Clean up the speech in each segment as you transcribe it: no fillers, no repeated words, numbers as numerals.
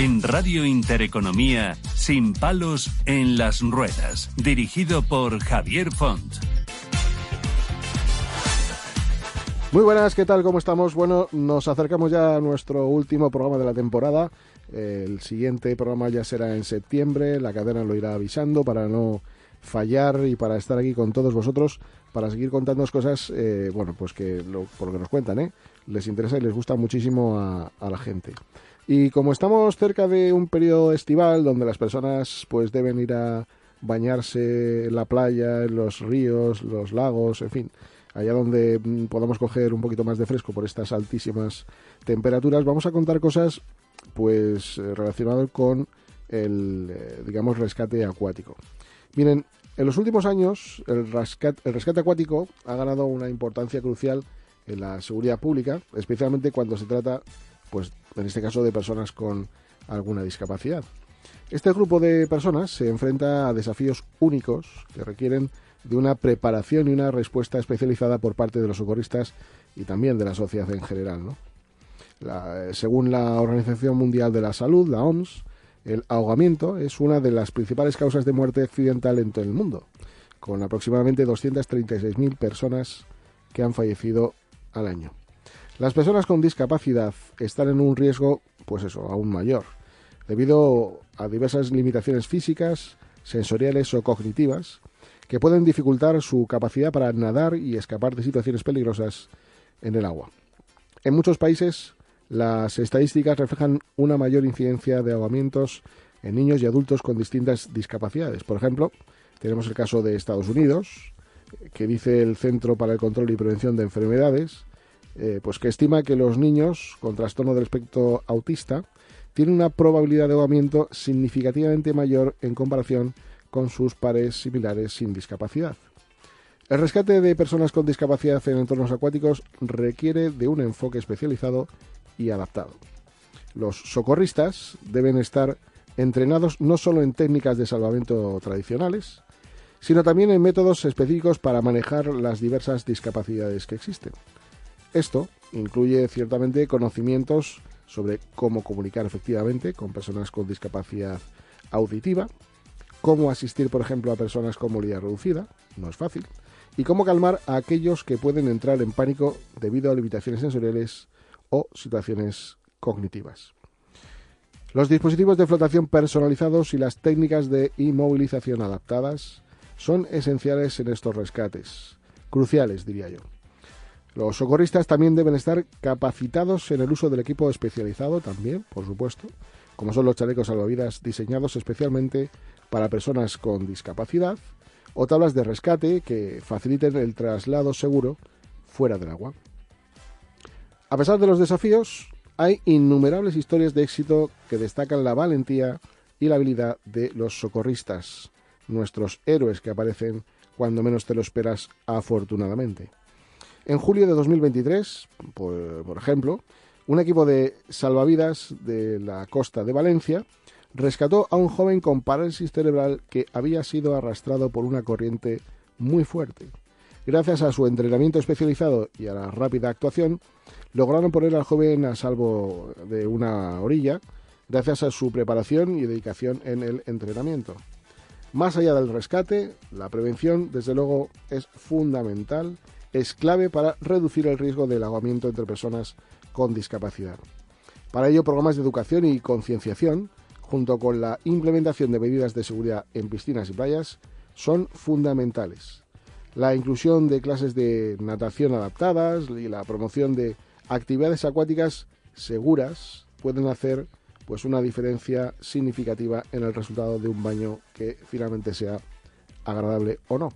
En Radio Intereconomía, Sin palos en las ruedas. Dirigido por Javier Font. Muy buenas, ¿qué tal? ¿Cómo estamos? Bueno, nos acercamos ya a nuestro último programa de la temporada. El siguiente programa ya será en septiembre. La cadena lo irá avisando para no fallar y para estar aquí con todos vosotros, para seguir contándonos cosas, pues que por lo que nos cuentan, les interesa y les gusta muchísimo a la gente. Y como estamos cerca de un periodo estival donde las personas pues deben ir a bañarse en la playa, en los ríos, los lagos, en fin, allá donde podamos coger un poquito más de fresco por estas altísimas temperaturas, vamos a contar cosas pues relacionadas con el rescate acuático. Miren, en los últimos años el rescate acuático ha ganado una importancia crucial en la seguridad pública, especialmente cuando se trata, pues en este caso, de personas con alguna discapacidad. Este grupo de personas se enfrenta a desafíos únicos que requieren de una preparación y una respuesta especializada por parte de los socorristas y también de la sociedad en general, ¿no? Según la Organización Mundial de la Salud, la OMS, el ahogamiento es una de las principales causas de muerte accidental en todo el mundo, con aproximadamente 236.000 personas que han fallecido al año. Las personas con discapacidad están en un riesgo, aún mayor, debido a diversas limitaciones físicas, sensoriales o cognitivas, que pueden dificultar su capacidad para nadar y escapar de situaciones peligrosas en el agua. En muchos países, las estadísticas reflejan una mayor incidencia de ahogamientos en niños y adultos con distintas discapacidades. Por ejemplo, tenemos el caso de Estados Unidos, que dice el Centro para el Control y Prevención de Enfermedades, que estima que los niños con trastorno del espectro autista tienen una probabilidad de ahogamiento significativamente mayor en comparación con sus pares similares sin discapacidad. El rescate de personas con discapacidad en entornos acuáticos requiere de un enfoque especializado y adaptado. Los socorristas deben estar entrenados no solo en técnicas de salvamento tradicionales, sino también en métodos específicos para manejar las diversas discapacidades que existen. Esto incluye ciertamente conocimientos sobre cómo comunicar efectivamente con personas con discapacidad auditiva, cómo asistir, por ejemplo, a personas con movilidad reducida, no es fácil, y cómo calmar a aquellos que pueden entrar en pánico debido a limitaciones sensoriales o situaciones cognitivas. Los dispositivos de flotación personalizados y las técnicas de inmovilización adaptadas son esenciales en estos rescates, cruciales, diría yo. Los socorristas también deben estar capacitados en el uso del equipo especializado también, por supuesto, como son los chalecos salvavidas diseñados especialmente para personas con discapacidad o tablas de rescate que faciliten el traslado seguro fuera del agua. A pesar de los desafíos, hay innumerables historias de éxito que destacan la valentía y la habilidad de los socorristas, nuestros héroes que aparecen cuando menos te lo esperas, afortunadamente. En julio de 2023, por ejemplo, un equipo de salvavidas de la costa de Valencia rescató a un joven con parálisis cerebral que había sido arrastrado por una corriente muy fuerte. Gracias a su entrenamiento especializado y a la rápida actuación, lograron poner al joven a salvo de una orilla, gracias a su preparación y dedicación en el entrenamiento. Más allá del rescate, la prevención, desde luego, es fundamental, es clave para reducir el riesgo del ahogamiento entre personas con discapacidad. Para ello, programas de educación y concienciación, junto con la implementación de medidas de seguridad en piscinas y playas, son fundamentales. La inclusión de clases de natación adaptadas y la promoción de actividades acuáticas seguras pueden hacer una diferencia significativa en el resultado de un baño que finalmente sea agradable o no.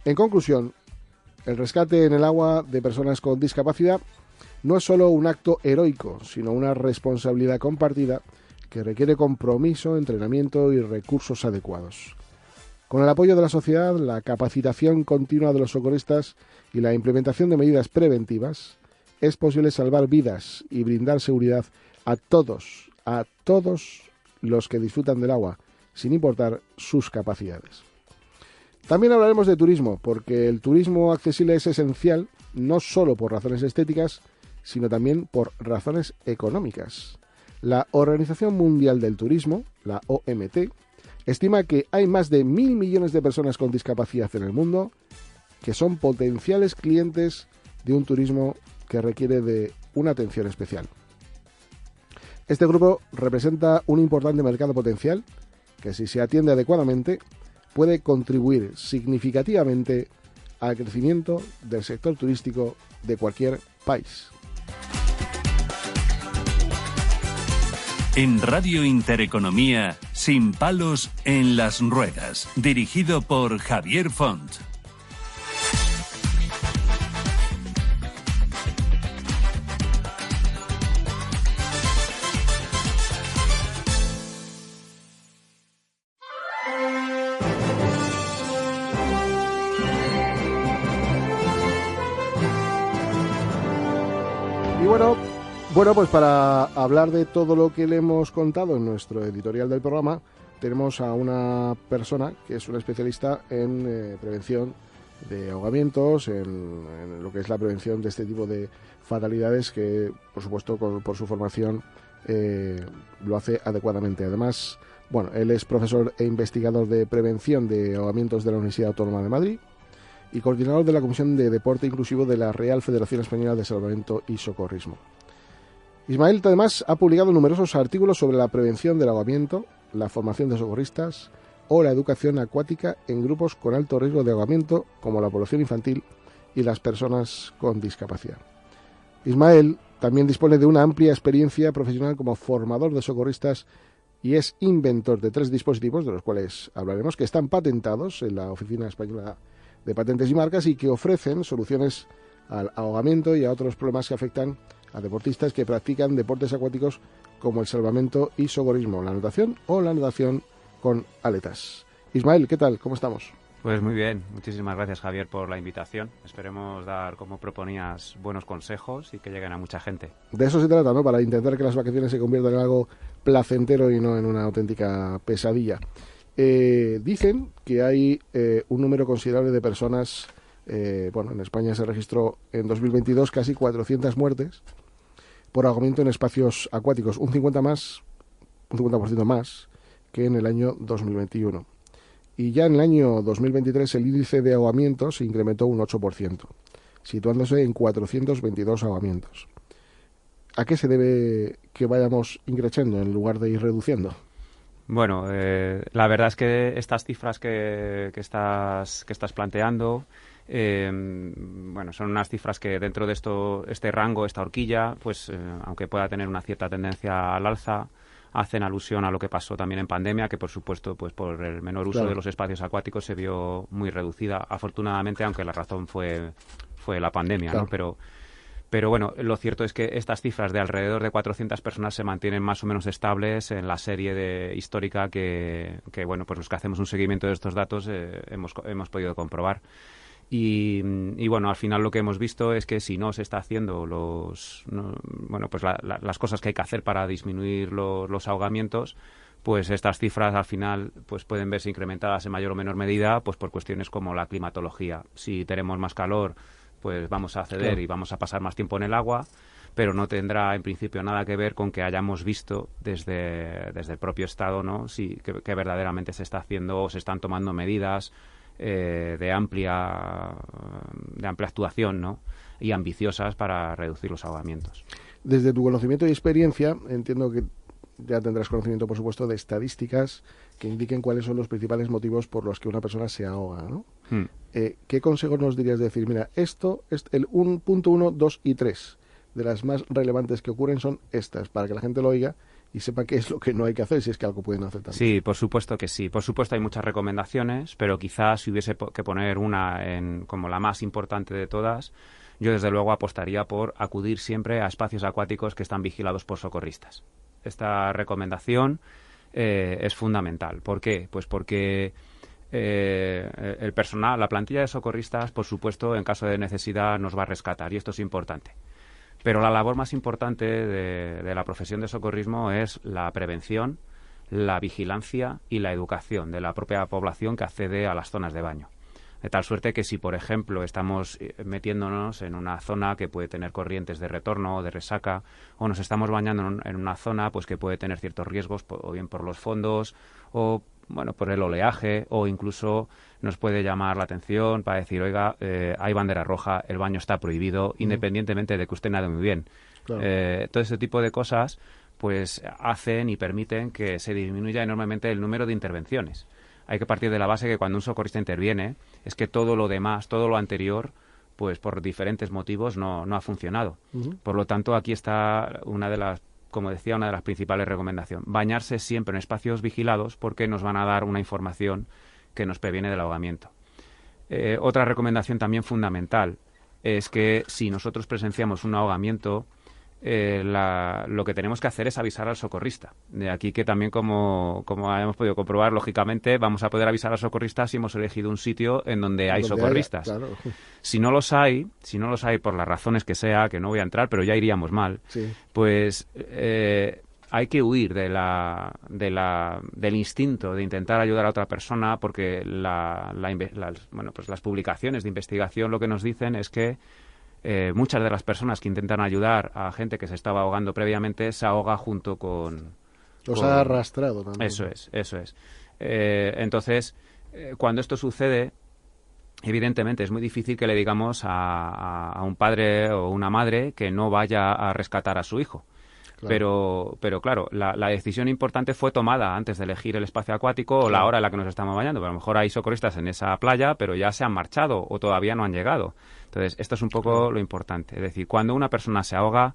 En conclusión, el rescate en el agua de personas con discapacidad no es solo un acto heroico, sino una responsabilidad compartida que requiere compromiso, entrenamiento y recursos adecuados. Con el apoyo de la sociedad, la capacitación continua de los socorristas y la implementación de medidas preventivas, es posible salvar vidas y brindar seguridad a todos los que disfrutan del agua, sin importar sus capacidades. También hablaremos de turismo, porque el turismo accesible es esencial, no solo por razones estéticas, sino también por razones económicas. La Organización Mundial del Turismo, la OMT, estima que hay más de 1.000 millones de personas con discapacidad en el mundo que son potenciales clientes de un turismo que requiere de una atención especial. Este grupo representa un importante mercado potencial que, si se atiende adecuadamente, puede contribuir significativamente al crecimiento del sector turístico de cualquier país. En Radio Intereconomía, Sin palos en las ruedas, dirigido por Javier Font. Y bueno, pues para hablar de todo lo que le hemos contado en nuestro editorial del programa, tenemos a una persona que es una especialista en prevención de ahogamientos, en lo que es la prevención de este tipo de fatalidades, que por supuesto por su formación lo hace adecuadamente. Además, bueno, él es profesor e investigador de prevención de ahogamientos de la Universidad Autónoma de Madrid y coordinador de la Comisión de Deporte Inclusivo de la Real Federación Española de Salvamento y Socorrismo. Ismael, además, ha publicado numerosos artículos sobre la prevención del ahogamiento, la formación de socorristas o la educación acuática en grupos con alto riesgo de ahogamiento, como la población infantil y las personas con discapacidad. Ismael también dispone de una amplia experiencia profesional como formador de socorristas y es inventor de 3 dispositivos, de los cuales hablaremos, que están patentados en la Oficina Española de Patentes y Marcas y que ofrecen soluciones al ahogamiento y a otros problemas que afectan a deportistas que practican deportes acuáticos como el salvamento y socorrismo, la natación o la natación con aletas. Ismael, ¿qué tal? ¿Cómo estamos? Pues muy bien, muchísimas gracias, Javier, por la invitación. Esperemos dar, como proponías, buenos consejos y que lleguen a mucha gente. De eso se trata, ¿no? Para intentar que las vacaciones se conviertan en algo placentero y no en una auténtica pesadilla. Dicen que hay un número considerable de personas, en España se registró en 2022 casi 400 muertes por ahogamiento en espacios acuáticos, un 50% más que en el año 2021. Y ya en el año 2023 el índice de ahogamientos se incrementó un 8%, situándose en 422 ahogamientos. ¿A qué se debe que vayamos increciendo en lugar de ir reduciendo? Bueno, la verdad es que estas cifras que estás planteando, son unas cifras que dentro de este rango, esta horquilla, pues aunque pueda tener una cierta tendencia al alza, hacen alusión a lo que pasó también en pandemia, que por supuesto, pues por el menor uso de los espacios acuáticos se vio muy reducida, afortunadamente, aunque la razón fue la pandemia, claro, ¿no? Pero bueno, lo cierto es que estas cifras de alrededor de 400 personas se mantienen más o menos estables en la serie histórica que pues los que hacemos un seguimiento de estos datos hemos podido comprobar. Y bueno, al final lo que hemos visto es que si no se está haciendo las cosas que hay que hacer para disminuir los ahogamientos, pues estas cifras al final pues pueden verse incrementadas en mayor o menor medida pues por cuestiones como la climatología. Si tenemos más calor, pues vamos a ceder, claro, y vamos a pasar más tiempo en el agua, pero no tendrá en principio nada que ver con que hayamos visto desde el propio Estado, ¿no? Que verdaderamente se está haciendo o se están tomando medidas de amplia actuación, ¿no? Y ambiciosas para reducir los ahogamientos. Desde tu conocimiento y experiencia, entiendo que ya tendrás conocimiento, por supuesto, de estadísticas que indiquen cuáles son los principales motivos por los que una persona se ahoga, ¿no? ¿Qué consejos nos dirías de decir, mira, esto es el 1.1, 2 y 3 de las más relevantes que ocurren son estas, para que la gente lo oiga y sepa qué es lo que no hay que hacer, si es que algo pueden hacer también? Sí, por supuesto que sí. Por supuesto hay muchas recomendaciones, pero quizás si hubiese que poner una como la más importante de todas, yo desde luego apostaría por acudir siempre a espacios acuáticos que están vigilados por socorristas. Esta recomendación es fundamental. ¿Por qué? Pues porque el personal, la plantilla de socorristas, por supuesto, en caso de necesidad nos va a rescatar, y esto es importante. Pero la labor más importante de la profesión de socorrismo es la prevención, la vigilancia y la educación de la propia población que accede a las zonas de baño. De tal suerte que si, por ejemplo, estamos metiéndonos en una zona que puede tener corrientes de retorno o de resaca, o nos estamos bañando en una zona pues que puede tener ciertos riesgos, o bien por los fondos, o bueno, por el oleaje, o incluso nos puede llamar la atención para decir, oiga, hay bandera roja, el baño está prohibido, independientemente de que usted nade muy bien. Claro. Todo ese tipo de cosas pues hacen y permiten que se disminuya enormemente el número de intervenciones. Hay que partir de la base que cuando un socorrista interviene es que todo lo demás, todo lo anterior, pues por diferentes motivos no ha funcionado. Por lo tanto, aquí está una de las, como decía, una de las principales recomendaciones. Bañarse siempre en espacios vigilados porque nos van a dar una información que nos previene del ahogamiento. Otra recomendación también fundamental es que si nosotros presenciamos un ahogamiento, lo que tenemos que hacer es avisar al socorrista. De aquí que también, como hemos podido comprobar, lógicamente vamos a poder avisar al socorrista si hemos elegido un sitio en donde hay socorristas. Claro. Si no los hay por las razones que sea, que no voy a entrar, pero ya iríamos mal, pues hay que huir del instinto de intentar ayudar a otra persona, porque pues las publicaciones de investigación lo que nos dicen es que muchas de las personas que intentan ayudar a gente que se estaba ahogando previamente se ahoga junto con... Los ha arrastrado también. Eso es. Entonces, cuando esto sucede, evidentemente es muy difícil que le digamos a un padre o una madre que no vaya a rescatar a su hijo. Claro. Pero claro, la decisión importante fue tomada antes de elegir el espacio acuático o la hora en la que nos estamos bañando. Pero a lo mejor hay socorristas en esa playa, pero ya se han marchado o todavía no han llegado. Entonces, esto es un poco lo importante. Es decir, cuando una persona se ahoga,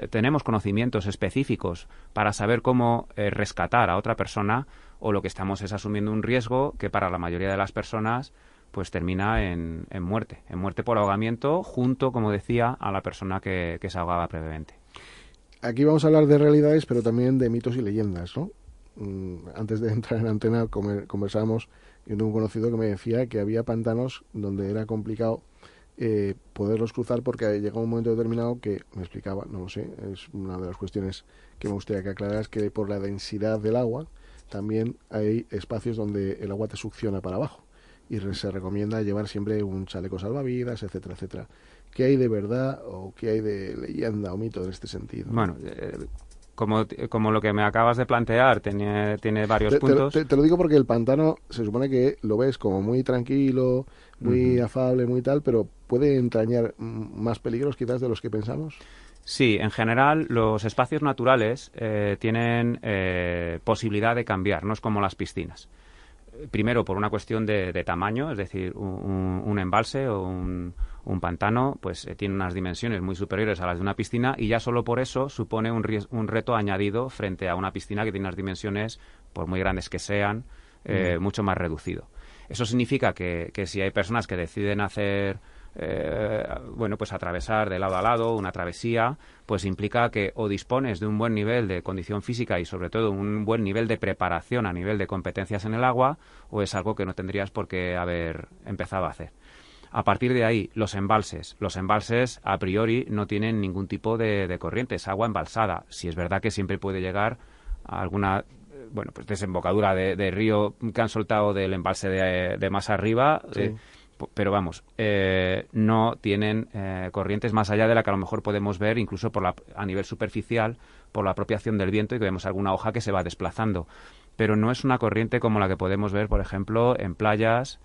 tenemos conocimientos específicos para saber cómo rescatar a otra persona, o lo que estamos es asumiendo un riesgo que para la mayoría de las personas pues termina en muerte por ahogamiento, junto, como decía, a la persona que se ahogaba previamente. Aquí vamos a hablar de realidades, pero también de mitos y leyendas, ¿no? Antes de entrar en antena conversábamos con un conocido que me decía que había pantanos donde era complicado poderlos cruzar porque llega un momento determinado que, me explicaba, no lo sé, es una de las cuestiones que me gustaría que aclararas, que por la densidad del agua también hay espacios donde el agua te succiona para abajo. Y se recomienda llevar siempre un chaleco salvavidas, etcétera, etcétera. ¿Qué hay de verdad o qué hay de leyenda o mito en este sentido? Bueno, como lo que me acabas de plantear tiene varios puntos. Te lo digo porque el pantano se supone que lo ves como muy tranquilo, muy afable, muy tal, pero puede entrañar más peligros quizás de los que pensamos. Sí, en general los espacios naturales tienen posibilidad de cambiar, no es como las piscinas. Primero, por una cuestión de tamaño, es decir, un embalse o un pantano pues tiene unas dimensiones muy superiores a las de una piscina, y ya solo por eso supone un reto añadido frente a una piscina que tiene unas dimensiones, por muy grandes que sean, mucho más reducido. Eso significa que si hay personas que deciden hacer pues atravesar de lado a lado una travesía, pues implica que o dispones de un buen nivel de condición física y sobre todo un buen nivel de preparación a nivel de competencias en el agua, o es algo que no tendrías por qué haber empezado a hacer. A partir de ahí, los embalses a priori no tienen ningún tipo de corriente, es agua embalsada. Si es verdad que siempre puede llegar a alguna pues desembocadura de río que han soltado del embalse de más arriba, sí. Pero vamos, no tienen corrientes más allá de la que a lo mejor podemos ver incluso a nivel superficial por la propia acción del viento, y que vemos alguna hoja que se va desplazando. Pero no es una corriente como la que podemos ver, por ejemplo, en playas.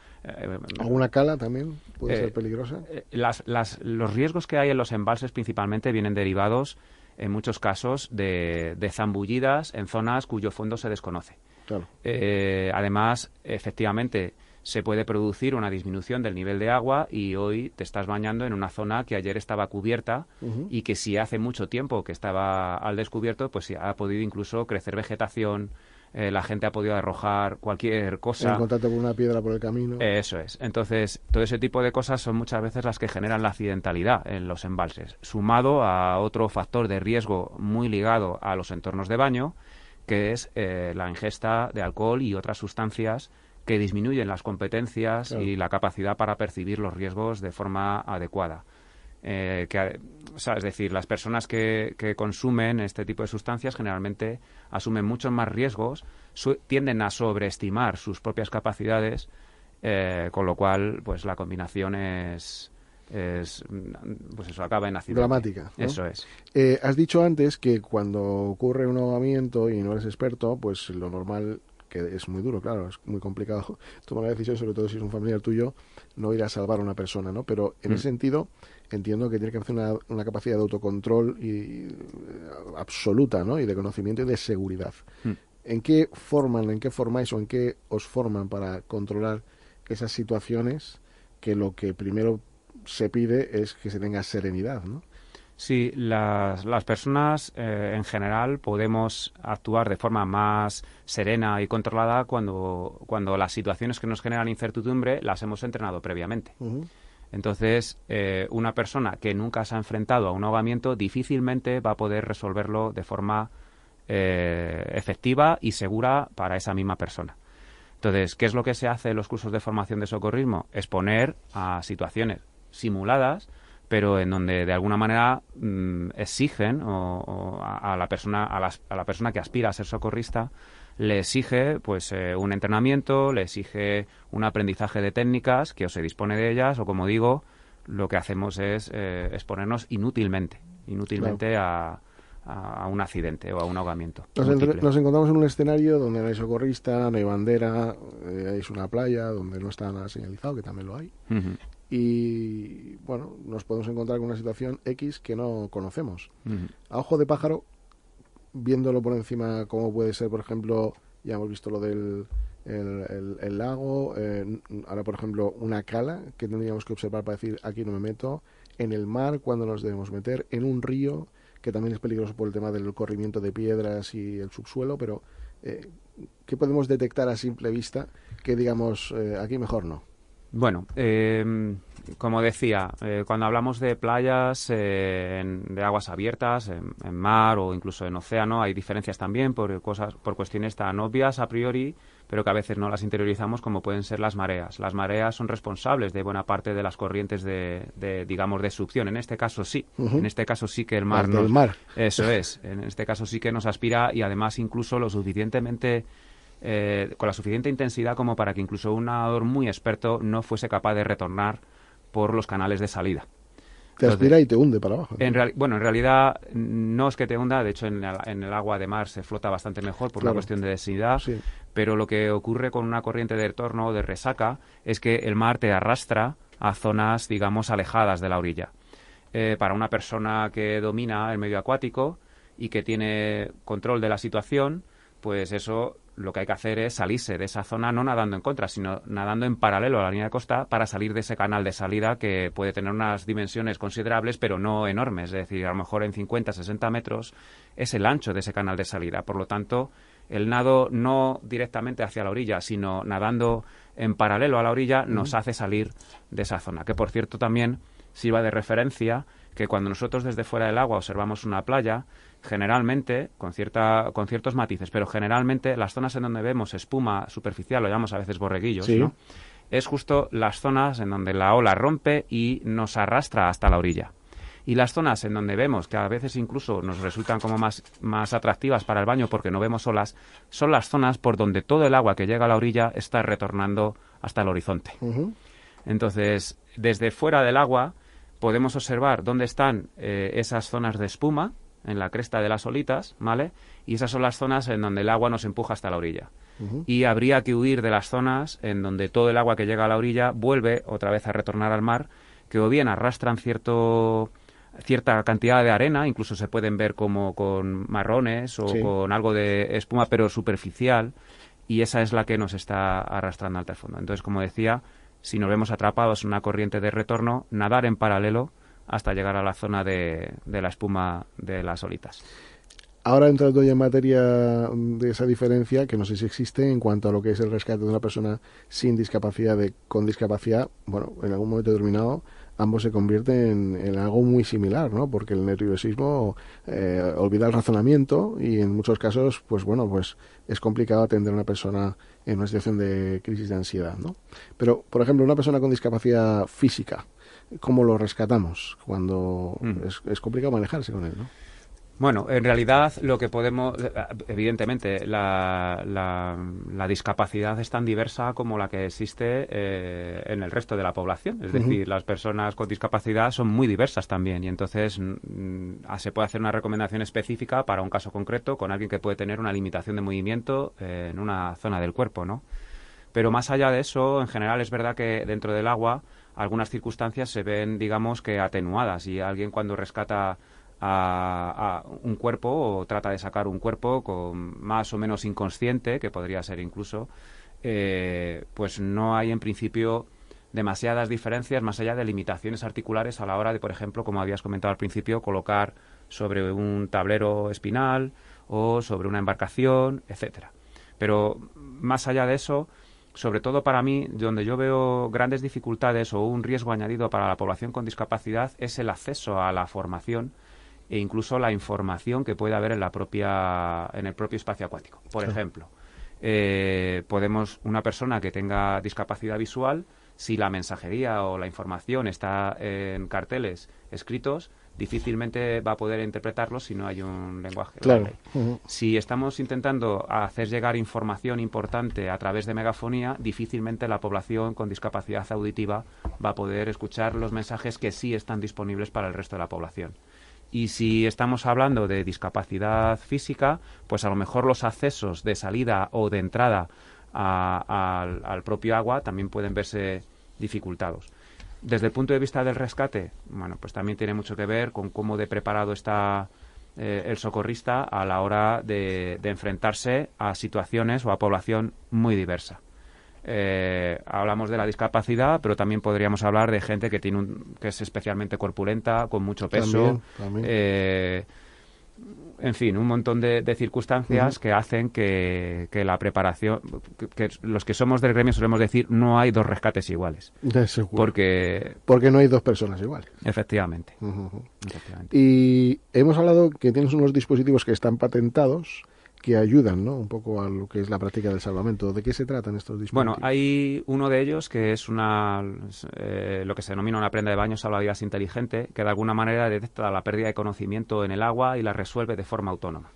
¿Alguna cala también puede ser peligrosa? Los riesgos que hay en los embalses principalmente vienen derivados, en muchos casos, de zambullidas en zonas cuyo fondo se desconoce. Claro. Además, efectivamente, se puede producir una disminución del nivel de agua, y hoy te estás bañando en una zona que ayer estaba cubierta y que si hace mucho tiempo que estaba al descubierto, pues ha podido incluso crecer vegetación, la gente ha podido arrojar cualquier cosa. En contacto con una piedra por el camino. Eso es. Entonces, todo ese tipo de cosas son muchas veces las que generan la accidentalidad en los embalses, sumado a otro factor de riesgo muy ligado a los entornos de baño, que es la ingesta de alcohol y otras sustancias que disminuyen las competencias, claro, y la capacidad para percibir los riesgos de forma adecuada. O sea, es decir, las personas que consumen este tipo de sustancias generalmente asumen muchos más riesgos, tienden a sobreestimar sus propias capacidades, con lo cual, pues la combinación pues eso, acaba en accidente. Dramática, ¿no? Eso es. Has dicho antes que cuando ocurre un ahogamiento y no eres experto, pues lo normal, que es muy duro, claro, es muy complicado tomar la decisión, sobre todo si es un familiar tuyo, no ir a salvar a una persona, ¿no? Pero en ese sentido entiendo que tiene que hacer una capacidad de autocontrol absoluta, ¿no? Y de conocimiento y de seguridad. ¿En qué formáis o en qué os forman para controlar esas situaciones que lo que primero se pide es que se tenga serenidad, ¿no? Sí, las personas en general podemos actuar de forma más serena y controlada cuando las situaciones que nos generan incertidumbre las hemos entrenado previamente. Entonces, una persona que nunca se ha enfrentado a un ahogamiento difícilmente va a poder resolverlo de forma efectiva y segura para esa misma persona. Entonces, ¿qué es lo que se hace en los cursos de formación de socorrismo? Exponer a situaciones simuladas, pero en donde de alguna manera exigen a la persona que aspira a ser socorrista, le exige pues un entrenamiento, le exige un aprendizaje de técnicas que o se dispone de ellas o, como digo, lo que hacemos es exponernos inútilmente claro, a un accidente o a un ahogamiento. Nos encontramos en un escenario donde no hay socorrista, no hay bandera, es una playa donde no está nada señalizado, que también lo hay. Y bueno, nos podemos encontrar con una situación X que no conocemos. A ojo de pájaro, viéndolo por encima, como puede ser, por ejemplo, ya hemos visto lo del el lago, ahora por ejemplo una cala que tendríamos que observar para decir aquí no me meto, en el mar cuando nos debemos meter, en un río que también es peligroso por el tema del corrimiento de piedras y el subsuelo, pero ¿qué podemos detectar a simple vista que digamos aquí mejor no? Bueno, como decía, cuando hablamos de playas, de aguas abiertas, en mar o incluso en océano, hay diferencias también por cuestiones tan obvias a priori, pero que a veces no las interiorizamos, como pueden ser las mareas. Las mareas son responsables de buena parte de las corrientes digamos, de succión. En este caso sí. En este caso sí que el mar del mar. Eso es. En este caso sí que nos aspira y además incluso lo suficientemente con la suficiente intensidad como para que incluso un nadador muy experto no fuese capaz de retornar por los canales de salida. Te aspira y te hunde para abajo. En realidad no es que te hunda, de hecho en el agua de mar se flota bastante mejor por una cuestión de densidad, sí. Pero lo que ocurre con una corriente de retorno o de resaca es que el mar te arrastra a zonas, digamos, alejadas de la orilla. Para una persona que domina el medio acuático y que tiene control de la situación, pues eso lo que hay que hacer es salirse de esa zona no nadando en contra, sino nadando en paralelo a la línea de costa para salir de ese canal de salida que puede tener unas dimensiones considerables, pero no enormes. Es decir, a lo mejor en 50, 60 metros es el ancho de ese canal de salida. Por lo tanto, el nado no directamente hacia la orilla, sino nadando en paralelo a la orilla nos hace salir de esa zona. Que, por cierto, también sirva de referencia que cuando nosotros desde fuera del agua observamos una playa, generalmente, con ciertos matices, pero generalmente las zonas en donde vemos espuma superficial, lo llamamos a veces borreguillos, sí, ¿no? Es justo las zonas en donde la ola rompe y nos arrastra hasta la orilla. Y las zonas en donde vemos que a veces incluso nos resultan como más atractivas para el baño porque no vemos olas, son las zonas por donde todo el agua que llega a la orilla está retornando hasta el horizonte. Entonces, desde fuera del agua podemos observar dónde están esas zonas de espuma en la cresta de las olitas, ¿vale? Y esas son las zonas en donde el agua nos empuja hasta la orilla. Y habría que huir de las zonas en donde todo el agua que llega a la orilla vuelve otra vez a retornar al mar, que o bien arrastran cierta cantidad de arena, incluso se pueden ver como con marrones o con algo de espuma, pero superficial, y esa es la que nos está arrastrando hasta el fondo. Entonces, como decía, si nos vemos atrapados en una corriente de retorno, nadar en paralelo hasta llegar a la zona de la espuma de las olitas. Ahora entrando ya en materia de esa diferencia, que no sé si existe en cuanto a lo que es el rescate de una persona sin discapacidad, con discapacidad, bueno, en algún momento determinado ambos se convierten en algo muy similar, ¿no? Porque el nerviosismo olvida el razonamiento y en muchos casos, pues bueno, pues es complicado atender a una persona en una situación de crisis de ansiedad, ¿no? Pero, por ejemplo, una persona con discapacidad física, ¿cómo lo rescatamos cuando es complicado manejarse con él, ¿no? Bueno, en realidad lo que podemos, evidentemente, la discapacidad es tan diversa como la que existe en el resto de la población. Es decir, las personas con discapacidad son muy diversas también y entonces se puede hacer una recomendación específica para un caso concreto con alguien que puede tener una limitación de movimiento en una zona del cuerpo, ¿no? Pero más allá de eso, en general es verdad que dentro del agua algunas circunstancias se ven, digamos, que atenuadas y alguien cuando rescata a un cuerpo o trata de sacar un cuerpo con más o menos inconsciente, que podría ser incluso, pues no hay en principio demasiadas diferencias más allá de limitaciones articulares a la hora de, por ejemplo, como habías comentado al principio, colocar sobre un tablero espinal o sobre una embarcación, etcétera. Pero más allá de eso, sobre todo para mí, donde yo veo grandes dificultades o un riesgo añadido para la población con discapacidad es el acceso a la formación e incluso la información que puede haber en el propio espacio acuático. Por ejemplo, una persona que tenga discapacidad visual, si la mensajería o la información está en carteles escritos, difícilmente va a poder interpretarlo si no hay un lenguaje. Claro. Si estamos intentando hacer llegar información importante a través de megafonía, difícilmente la población con discapacidad auditiva va a poder escuchar los mensajes que sí están disponibles para el resto de la población. Y si estamos hablando de discapacidad física, pues a lo mejor los accesos de salida o de entrada al propio agua también pueden verse dificultados. Desde el punto de vista del rescate, bueno, pues también tiene mucho que ver con cómo de preparado está el socorrista a la hora de enfrentarse a situaciones o a población muy diversa. Hablamos de la discapacidad, pero también podríamos hablar de gente que que es especialmente corpulenta, con mucho peso. También. En fin, un montón de circunstancias que hacen que la preparación, que los que somos del gremio solemos decir, no hay dos rescates iguales. Porque no hay dos personas iguales. Efectivamente. Efectivamente. Y hemos hablado que tienes unos dispositivos que están patentados, que ayudan, ¿no?, un poco a lo que es la práctica del salvamento. ¿De qué se tratan estos dispositivos? Bueno, hay uno de ellos que es lo que se denomina una prenda de baño salvavidas inteligente, que de alguna manera detecta la pérdida de conocimiento en el agua y la resuelve de forma autónoma.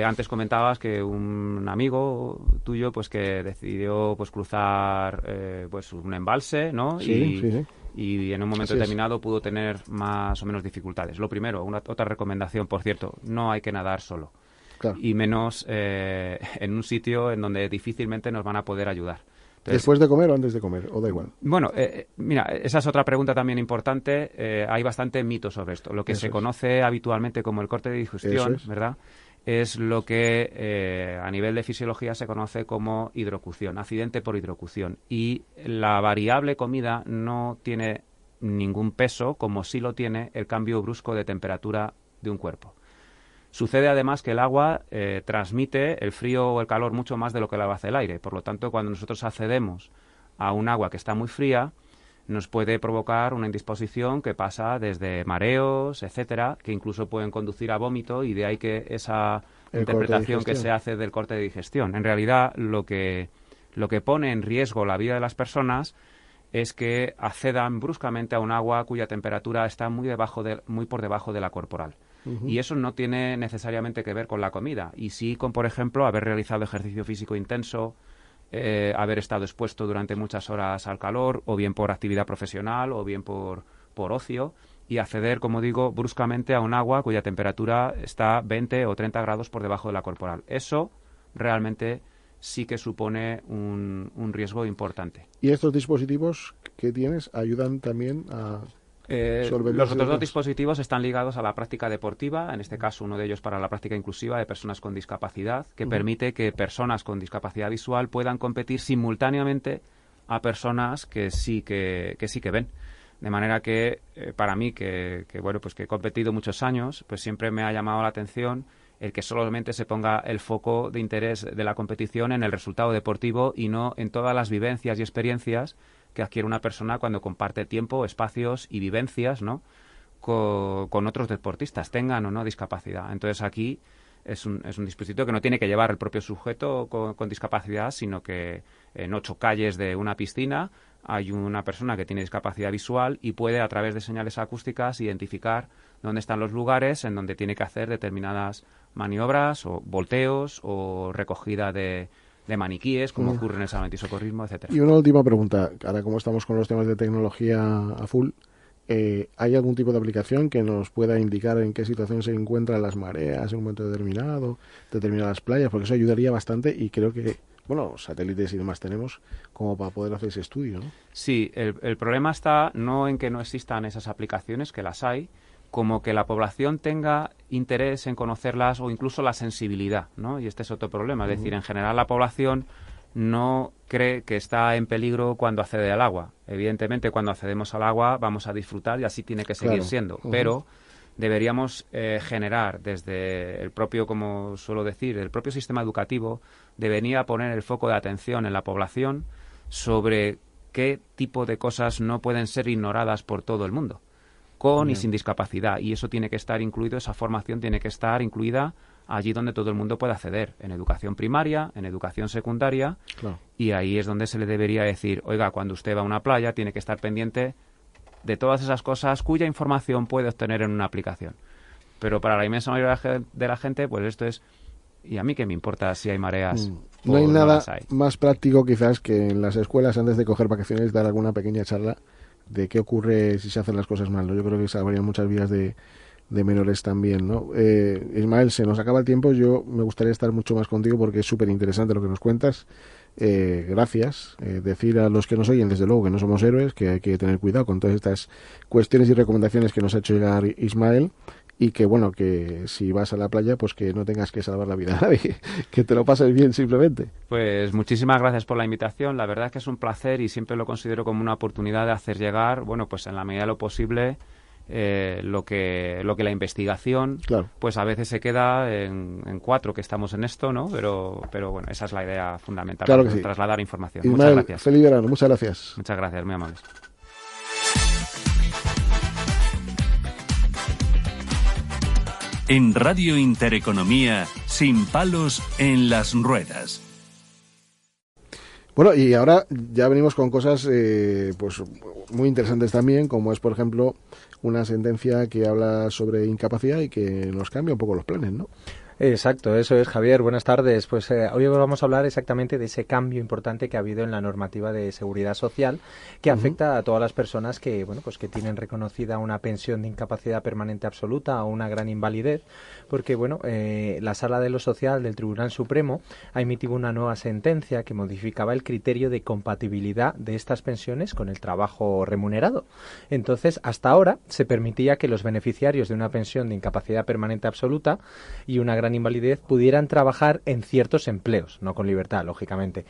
Antes comentabas que un amigo tuyo, pues que decidió pues cruzar pues un embalse, ¿no? Sí. Y en un momento determinado pudo tener más o menos dificultades. Lo primero, otra recomendación, por cierto, no hay que nadar solo. Claro. Y menos en un sitio en donde difícilmente nos van a poder ayudar. Entonces, ¿después de comer o antes de comer? ¿O da igual? Bueno, mira, esa es otra pregunta también importante. Hay bastante mito sobre esto. Lo que se conoce habitualmente como el corte de digestión, ¿verdad?, es lo que a nivel de fisiología se conoce como hidrocución, accidente por hidrocución. Y la variable comida no tiene ningún peso, como sí lo tiene el cambio brusco de temperatura de un cuerpo. Sucede además que el agua transmite el frío o el calor mucho más de lo que lo hace el aire. Por lo tanto, cuando nosotros accedemos a un agua que está muy fría, nos puede provocar una indisposición que pasa desde mareos, etcétera, que incluso pueden conducir a vómito, y de ahí que esa interpretación que se hace del corte de digestión. En realidad, lo que pone en riesgo la vida de las personas es que accedan bruscamente a un agua cuya temperatura está muy por debajo de la corporal. Y eso no tiene necesariamente que ver con la comida, y sí con, por ejemplo, haber realizado ejercicio físico intenso, haber estado expuesto durante muchas horas al calor, o bien por actividad profesional, o bien por ocio, y acceder, como digo, bruscamente a un agua cuya temperatura está 20 o 30 grados por debajo de la corporal. Eso realmente sí que supone un riesgo importante. ¿Y estos dispositivos que tienes ayudan también a...? Los otros dos dispositivos están ligados a la práctica deportiva, en este caso uno de ellos para la práctica inclusiva de personas con discapacidad, que permite que personas con discapacidad visual puedan competir simultáneamente a personas que sí que ven. De manera que para mí, que he competido muchos años, pues siempre me ha llamado la atención el que solamente se ponga el foco de interés de la competición en el resultado deportivo y no en todas las vivencias y experiencias que adquiere una persona cuando comparte tiempo, espacios y vivencias, ¿no?, con otros deportistas, tengan o no discapacidad. Entonces aquí es un dispositivo que no tiene que llevar el propio sujeto con discapacidad, sino que en 8 calles de una piscina hay una persona que tiene discapacidad visual y puede, a través de señales acústicas, identificar dónde están los lugares en donde tiene que hacer determinadas maniobras o volteos o recogida de maniquíes, como ocurre en el salvamento y socorrismo, etcétera. Y una última pregunta, ahora como estamos con los temas de tecnología a full, ¿hay algún tipo de aplicación que nos pueda indicar en qué situación se encuentran las mareas en un momento determinado, determinadas playas? Porque eso ayudaría bastante y creo que, bueno, satélites y demás tenemos como para poder hacer ese estudio, ¿no? Sí, el problema está no en que no existan esas aplicaciones, que las hay, como que la población tenga interés en conocerlas o incluso la sensibilidad, ¿no? Y este es otro problema. Es decir, en general la población no cree que está en peligro cuando accede al agua. Evidentemente, cuando accedemos al agua vamos a disfrutar y así tiene que seguir siendo. Pero deberíamos generar desde el propio, como suelo decir, el propio sistema educativo debería poner el foco de atención en la población sobre qué tipo de cosas no pueden ser ignoradas por todo el mundo, con y sin discapacidad. Y eso tiene que estar incluido, esa formación tiene que estar incluida allí donde todo el mundo puede acceder, en educación primaria, en educación secundaria, y ahí es donde se le debería decir, oiga, cuando usted va a una playa tiene que estar pendiente de todas esas cosas cuya información puede obtener en una aplicación. Pero para la inmensa mayoría de la gente, pues esto es, ¿y a mí qué me importa si hay mareas? No hay nada más práctico quizás que en las escuelas, antes de coger vacaciones, dar alguna pequeña charla de qué ocurre si se hacen las cosas mal, ¿no? Yo creo que salvarían muchas vidas de menores también, ¿no? Ismael, se nos acaba el tiempo. Yo me gustaría estar mucho más contigo porque es súper interesante lo que nos cuentas. Gracias. Decir a los que nos oyen, desde luego, que no somos héroes, que hay que tener cuidado con todas estas cuestiones y recomendaciones que nos ha hecho llegar Ismael, y que, bueno, que si vas a la playa, pues que no tengas que salvar la vida a nadie, que te lo pases bien simplemente. Pues muchísimas gracias por la invitación. La verdad es que es un placer y siempre lo considero como una oportunidad de hacer llegar, bueno, pues en la medida de lo posible, lo que la investigación, pues a veces se queda en 4 que estamos en esto, ¿no? Pero bueno, esa es la idea fundamental, claro que sí. Trasladar información. Ismael, muchas gracias. Feliz verano, muchas gracias. Muchas gracias, muy amables. En Radio Intereconomía, sin palos en las ruedas. Bueno, y ahora ya venimos con cosas pues muy interesantes también, como es, por ejemplo, una sentencia que habla sobre incapacidad y que nos cambia un poco los planes, ¿no? Exacto, eso es, Javier. Buenas tardes. Pues hoy vamos a hablar exactamente de ese cambio importante que ha habido en la normativa de seguridad social que afecta a todas las personas que, bueno, pues que tienen reconocida una pensión de incapacidad permanente absoluta o una gran invalidez, porque, bueno, la Sala de lo Social del Tribunal Supremo ha emitido una nueva sentencia que modificaba el criterio de compatibilidad de estas pensiones con el trabajo remunerado. Entonces, hasta ahora se permitía que los beneficiarios de una pensión de incapacidad permanente absoluta y una gran invalidez pudieran trabajar en ciertos empleos, no con libertad, lógicamente,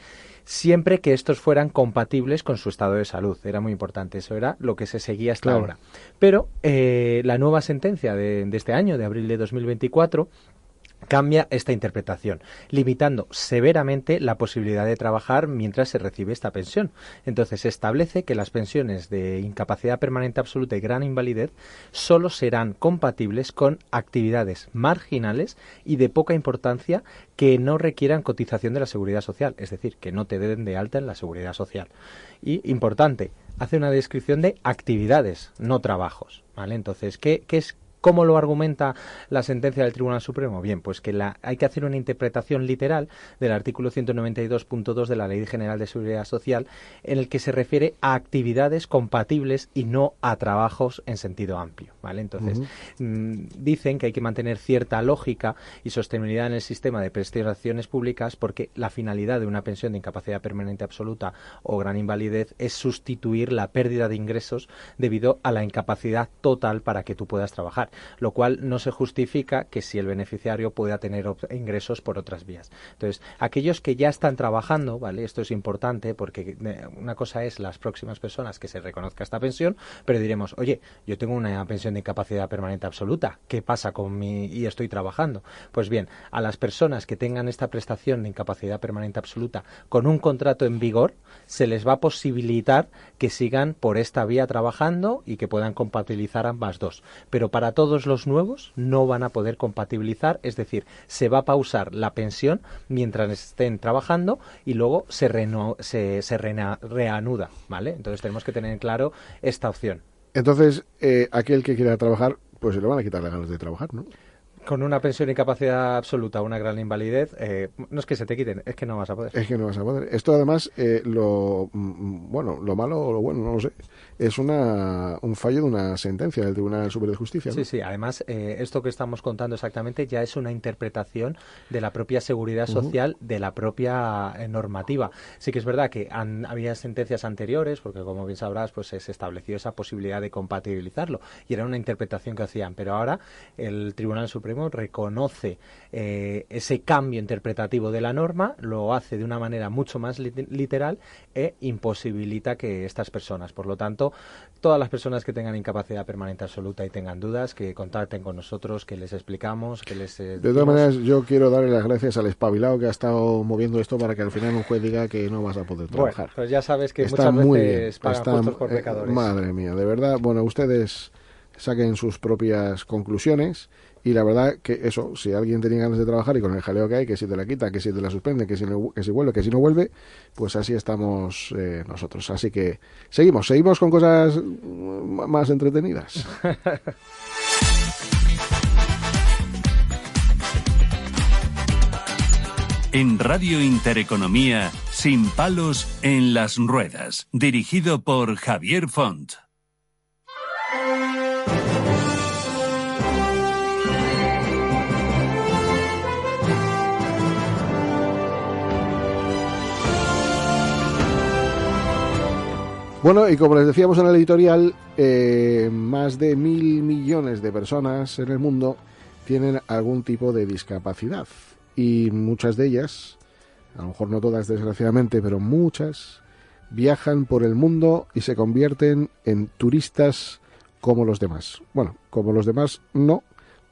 siempre que estos fueran compatibles con su estado de salud. Era muy importante, eso era lo que se seguía hasta ahora. Pero la nueva sentencia de este año, de abril de 2024, cambia esta interpretación, limitando severamente la posibilidad de trabajar mientras se recibe esta pensión. Entonces establece que las pensiones de incapacidad permanente absoluta y gran invalidez solo serán compatibles con actividades marginales y de poca importancia que no requieran cotización de la Seguridad Social, es decir, que no te den de alta en la Seguridad Social. Y, importante, hace una descripción de actividades, no trabajos, ¿vale? Entonces, ¿qué es? ¿Cómo lo argumenta la sentencia del Tribunal Supremo? Bien, pues que hay que hacer una interpretación literal del artículo 192.2 de la Ley General de Seguridad Social, en el que se refiere a actividades compatibles y no a trabajos en sentido amplio, ¿vale? Entonces, dicen que hay que mantener cierta lógica y sostenibilidad en el sistema de prestaciones públicas, porque la finalidad de una pensión de incapacidad permanente absoluta o gran invalidez es sustituir la pérdida de ingresos debido a la incapacidad total para que tú puedas trabajar. lo cual no se justifica que si el beneficiario pueda tener ingresos por otras vías. Entonces, aquellos que ya están trabajando, ¿vale? Esto es importante porque una cosa es las próximas personas que se reconozca esta pensión, pero diremos, oye, yo tengo una pensión de incapacidad permanente absoluta, ¿qué pasa con y estoy trabajando? Pues bien, a las personas que tengan esta prestación de incapacidad permanente absoluta con un contrato en vigor, se les va a posibilitar que sigan por esta vía trabajando y que puedan compatibilizar ambas dos. Pero para todos los nuevos no van a poder compatibilizar, es decir, se va a pausar la pensión mientras estén trabajando y luego se reanuda, ¿vale? Entonces tenemos que tener claro esta opción. Entonces, aquel que quiera trabajar, pues se le van a quitar las ganas de trabajar, ¿no? Con una pensión de incapacidad absoluta, una gran invalidez, no es que se te quiten, es que no vas a poder. Es que no vas a poder. Esto además, lo malo o lo bueno, no lo sé, es un fallo de una sentencia del Tribunal Superior de Justicia, ¿no? Sí, sí. Además, esto que estamos contando exactamente ya es una interpretación de la propia seguridad social, de la propia normativa. Sí que es verdad que había sentencias anteriores, porque como bien sabrás, pues se estableció esa posibilidad de compatibilizarlo y era una interpretación que hacían. Pero ahora el Tribunal Supremo reconoce ese cambio interpretativo de la norma, lo hace de una manera mucho más literal e imposibilita que estas personas, por lo tanto, todas las personas que tengan incapacidad permanente absoluta y tengan dudas, que contacten con nosotros, que les explicamos, que les De todas maneras, yo quiero darle las gracias al espabilado que ha estado moviendo esto para que al final un juez diga que no vas a poder trabajar. Bueno, pues ya sabes que está muchas muy veces bien. pagan justos por pecadores. Madre mía, de verdad, bueno, ustedes saquen sus propias conclusiones. Y la verdad que eso, si alguien tenía ganas de trabajar y con el jaleo que hay, que si te la quita, que si te la suspende, que si vuelve, que si no vuelve, pues así estamos nosotros. Así que seguimos con cosas más entretenidas. En Radio Intereconomía, Sin palos en las ruedas, dirigido por Javier Font. Bueno, y como les decíamos en el editorial, más de 1.000 millones de personas en el mundo tienen algún tipo de discapacidad. Y muchas de ellas, a lo mejor no todas desgraciadamente, pero muchas, viajan por el mundo y se convierten en turistas como los demás. Bueno, como los demás no,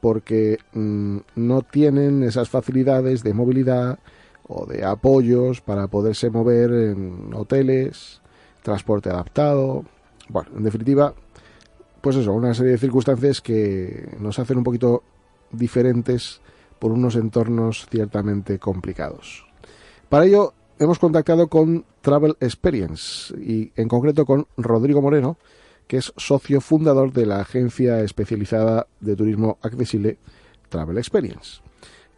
porque no tienen esas facilidades de movilidad o de apoyos para poderse mover en hoteles, transporte adaptado. Bueno, en definitiva, pues eso, una serie de circunstancias que nos hacen un poquito diferentes por unos entornos ciertamente complicados. Para ello hemos contactado con Travel Experience y en concreto con Rodrigo Moreno, que es socio fundador de la agencia especializada de turismo accesible Travel Experience.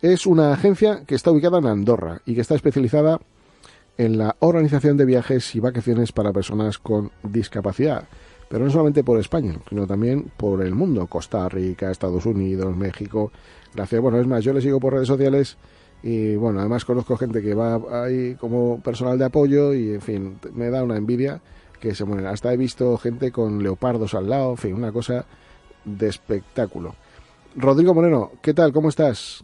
Es una agencia que está ubicada en Andorra y que está especializada en la organización de viajes y vacaciones para personas con discapacidad, pero no solamente por España, sino también por el mundo, Costa Rica, Estados Unidos, México. Gracias, bueno, es más, yo le sigo por redes sociales y bueno, además conozco gente que va ahí como personal de apoyo y en fin, me da una envidia que se mueren. Hasta he visto gente con leopardos al lado, en fin, una cosa de espectáculo. Rodrigo Moreno, ¿qué tal? ¿Cómo estás?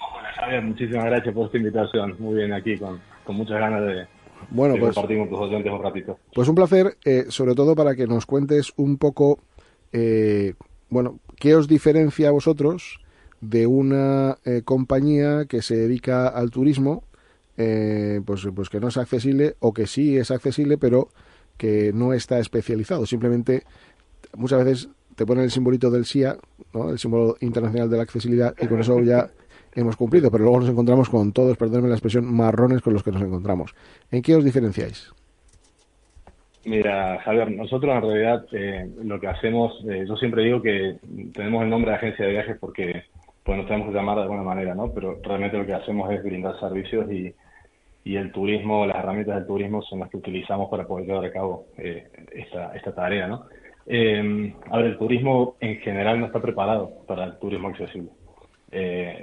Hola Javier, muchísimas gracias por esta invitación. Muy bien, aquí con muchas ganas de compartir con tus oyentes un ratito. Pues un placer, sobre todo para que nos cuentes un poco, qué os diferencia a vosotros de una compañía que se dedica al turismo, pues que no es accesible o que sí es accesible, pero que no está especializado. Simplemente, muchas veces te ponen el simbolito del SIA, ¿no? El símbolo internacional de la accesibilidad, y con eso ya hemos cumplido, pero luego nos encontramos con todos, perdónenme la expresión, marrones con los que nos encontramos. ¿En qué os diferenciáis? Mira, Javier, nosotros en realidad lo que hacemos, yo siempre digo que tenemos el nombre de agencia de viajes porque nos tenemos que llamar de alguna manera, ¿no? Pero realmente lo que hacemos es brindar servicios y el turismo, las herramientas del turismo son las que utilizamos para poder llevar a cabo esta tarea, ¿no? A ver, el turismo en general no está preparado para el turismo accesible.